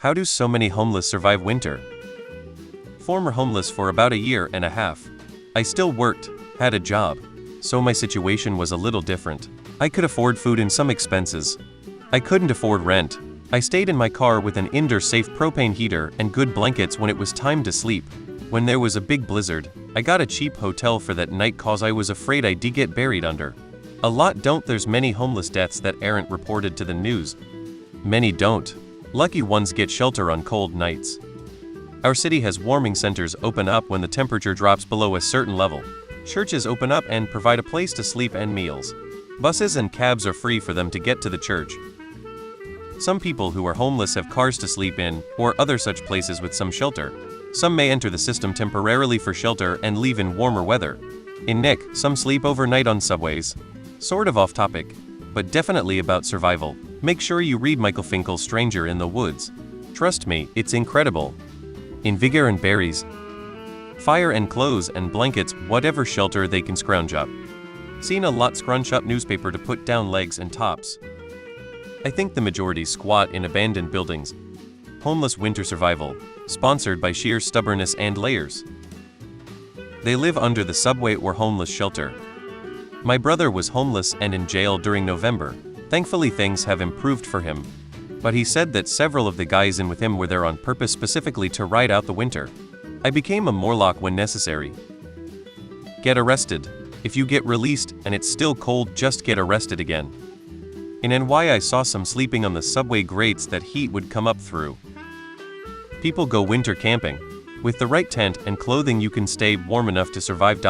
How do so many homeless survive winter? Former homeless for about a year and a half. I still worked, had a job, so my situation was a little different. I could afford food and some expenses. I couldn't afford rent. I stayed in my car with an indoor-safe propane heater and good blankets when it was time to sleep. When there was a big blizzard, I got a cheap hotel for that night cause I was afraid I'd get buried under. A lot don't. There's many homeless deaths that aren't reported to the news. Many don't. Lucky ones get shelter on cold nights. Our city has warming centers open up when the temperature drops below a certain level. Churches open up and provide a place to sleep and meals. Buses and cabs are free for them to get to the church. Some people who are homeless have cars to sleep in, or other such places with some shelter. Some may enter the system temporarily for shelter and leave in warmer weather. In Nick, some sleep overnight on subways. Sort of off topic, but definitely about survival. Make sure you read Michael Finkel's Stranger in the Woods. Trust me, it's incredible. In Vigor and Berries. Fire and clothes and blankets, whatever shelter they can scrounge up. Seen a lot scrunch up newspaper to put down legs and tops. I think the majority squat in abandoned buildings. Homeless winter survival, sponsored by sheer stubbornness and layers. They live under the subway or homeless shelter. My brother was homeless and in jail during November. Thankfully things have improved for him. But he said that several of the guys in with him were there on purpose specifically to ride out the winter. I became a Morlock when necessary. Get arrested. If you get released and it's still cold, just get arrested again. In NY I saw some sleeping on the subway grates that heat would come up through. People go winter camping. With the right tent and clothing you can stay warm enough to survive.